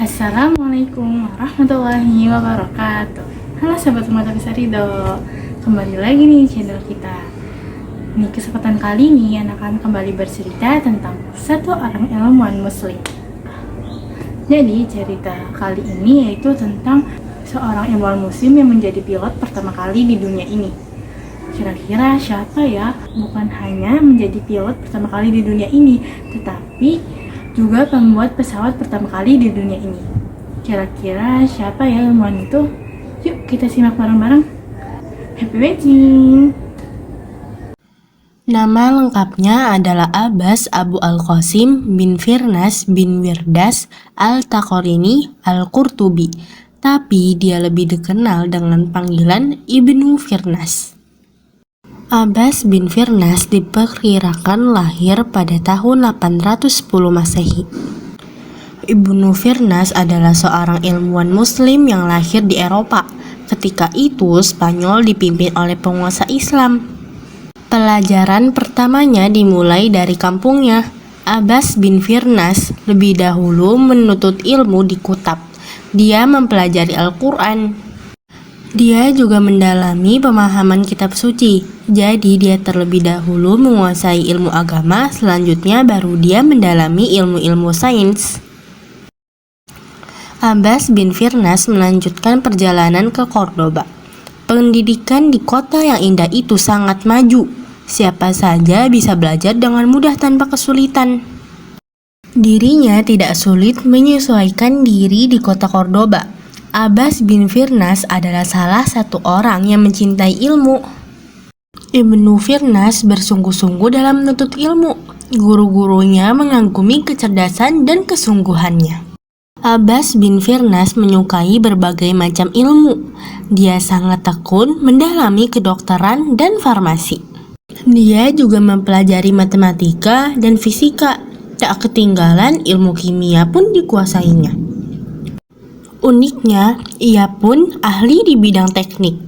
Assalamualaikum warahmatullahi wabarakatuh. Halo sahabat Mata Bisa Ridho, kembali lagi nih channel kita. Di kesempatan kali ini anak akan kembali bercerita tentang satu orang ilmuwan muslim. Jadi cerita kali ini yaitu tentang seorang ilmuwan muslim yang menjadi pilot pertama kali di dunia ini. Kira-kira siapa ya? Bukan hanya menjadi pilot pertama kali di dunia ini, tetapi juga pembuat pesawat pertama kali di dunia ini. Kira-kira siapa ya ilmuwan itu? Yuk kita simak bareng-bareng. Happy watching! Nama lengkapnya adalah Abbas Abu Al-Qasim bin Firnas bin Wirdas Al-Taqorini Al-Qurtubi, tapi dia lebih dikenal dengan panggilan Ibnu Firnas. Abbas bin Firnas diperkirakan lahir pada tahun 810 Masehi. Ibnu Firnas adalah seorang ilmuwan muslim yang lahir di Eropa. Ketika itu Spanyol dipimpin oleh penguasa Islam. Pelajaran pertamanya dimulai dari kampungnya. Abbas bin Firnas lebih dahulu menuntut ilmu di Kutab. Dia mempelajari Al-Quran. Dia juga mendalami pemahaman kitab suci, jadi dia terlebih dahulu menguasai ilmu agama, selanjutnya baru dia mendalami ilmu-ilmu sains. Abbas bin Firnas melanjutkan perjalanan ke Cordoba. Pendidikan di kota yang indah itu sangat maju. Siapa saja bisa belajar dengan mudah tanpa kesulitan. Dirinya tidak sulit menyesuaikan diri di kota Cordoba. Abbas bin Firnas adalah salah satu orang yang mencintai ilmu. Ibnu Firnas bersungguh-sungguh dalam menuntut ilmu. Guru-gurunya mengagumi kecerdasan dan kesungguhannya. Abbas bin Firnas menyukai berbagai macam ilmu. Dia sangat tekun mendalami kedokteran dan farmasi. Dia juga mempelajari matematika dan fisika. Tak ketinggalan ilmu kimia pun dikuasainya. Uniknya, ia pun ahli di bidang teknik.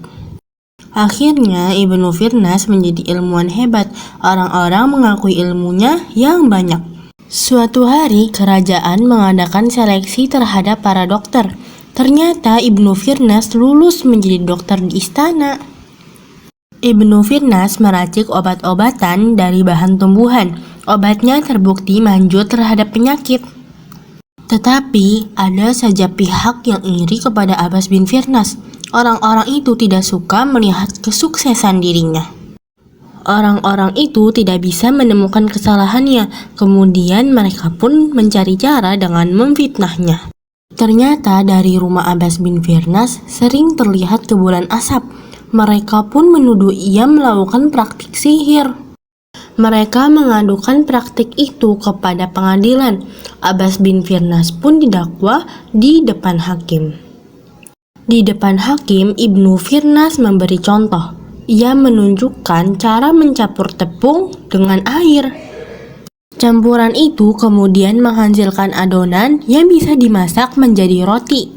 Akhirnya, Ibnu Firnas menjadi ilmuwan hebat. Orang-orang mengakui ilmunya yang banyak. Suatu hari, kerajaan mengadakan seleksi terhadap para dokter. Ternyata Ibnu Firnas lulus menjadi dokter di istana. Ibnu Firnas meracik obat-obatan dari bahan tumbuhan. Obatnya terbukti manjur terhadap penyakit. Tetapi ada saja pihak yang iri kepada Abbas bin Firnas. Orang-orang itu tidak suka melihat kesuksesan dirinya. Orang-orang itu tidak bisa menemukan kesalahannya. Kemudian mereka pun mencari cara dengan memfitnahnya. Ternyata dari rumah Abbas bin Firnas sering terlihat kepulan asap. Mereka pun menuduh ia melakukan praktik sihir. Mereka mengadukan praktik itu kepada pengadilan. Abbas bin Firnas pun didakwa di depan hakim. Di depan hakim, Ibnu Firnas memberi contoh. Ia menunjukkan cara mencampur tepung dengan air. Campuran itu kemudian menghasilkan adonan yang bisa dimasak menjadi roti.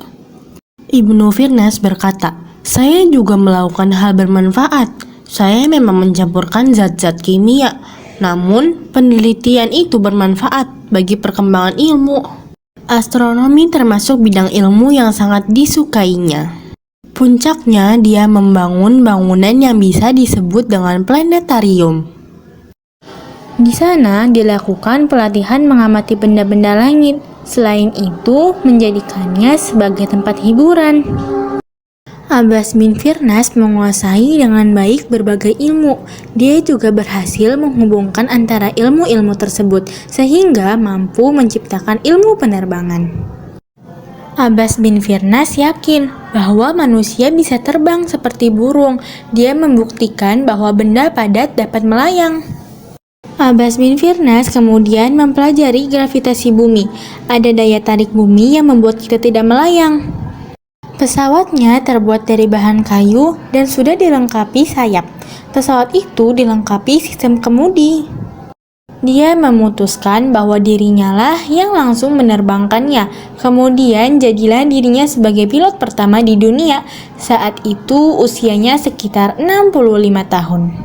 Ibnu Firnas berkata, "Saya juga melakukan hal bermanfaat. Saya memang mencampurkan zat-zat kimia, namun penelitian itu bermanfaat bagi perkembangan ilmu." Astronomi termasuk bidang ilmu yang sangat disukainya. Puncaknya, dia membangun bangunan yang bisa disebut dengan planetarium. Di sana dilakukan pelatihan mengamati benda-benda langit. Selain itu, menjadikannya sebagai tempat hiburan. Abbas bin Firnas menguasai dengan baik berbagai ilmu. Dia juga berhasil menghubungkan antara ilmu-ilmu tersebut sehingga mampu menciptakan ilmu penerbangan. Abbas bin Firnas yakin bahwa manusia bisa terbang seperti burung. Dia membuktikan bahwa benda padat dapat melayang. Abbas bin Firnas kemudian mempelajari gravitasi bumi. Ada daya tarik bumi yang membuat kita tidak melayang. Pesawatnya terbuat dari bahan kayu dan sudah dilengkapi sayap. Pesawat itu dilengkapi sistem kemudi. Dia memutuskan bahwa dirinya lah yang langsung menerbangkannya. Kemudian jadilah dirinya sebagai pilot pertama di dunia. Saat itu usianya sekitar 65 tahun.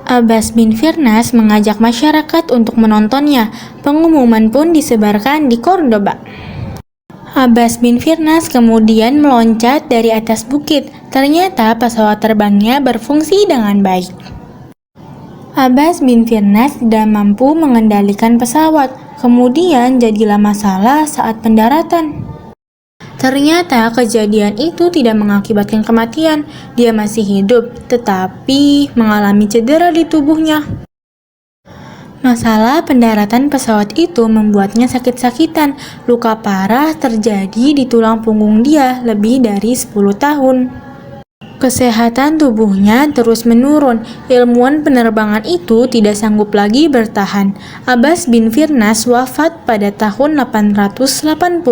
Abbas bin Firnas mengajak masyarakat untuk menontonnya. Pengumuman pun disebarkan di Cordoba. Abbas bin Firnas kemudian meloncat dari atas bukit. Ternyata pesawat terbangnya berfungsi dengan baik. Abbas bin Firnas tidak mampu mengendalikan pesawat, kemudian jadilah masalah saat pendaratan. Ternyata kejadian itu tidak mengakibatkan kematian. Dia masih hidup, tetapi mengalami cedera di tubuhnya. Masalah pendaratan pesawat itu membuatnya sakit-sakitan. Luka parah terjadi di tulang punggung dia lebih dari 10 tahun. Kesehatan tubuhnya terus menurun. Ilmuwan penerbangan itu tidak sanggup lagi bertahan. Abbas bin Firnas wafat pada tahun 887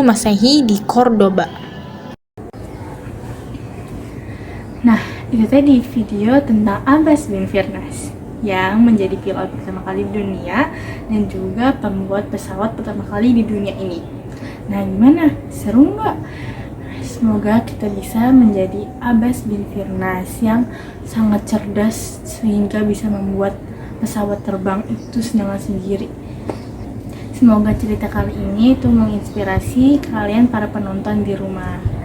Masehi di Cordoba. Nah, itu tadi video tentang Abbas bin Firnas yang menjadi pilot pertama kali di dunia dan juga pembuat pesawat pertama kali di dunia ini. Nah, gimana? Seru nggak? Semoga kita bisa menjadi Abbas bin Firnas yang sangat cerdas sehingga bisa membuat pesawat terbang itu dengan sendiri. Semoga cerita kali ini itu menginspirasi kalian para penonton di rumah.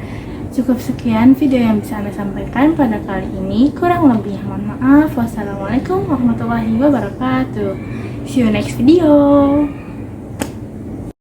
Cukup sekian video yang bisa Anda sampaikan pada kali ini. Kurang lebih mohon maaf. Wassalamualaikum warahmatullahi wabarakatuh. See you next video.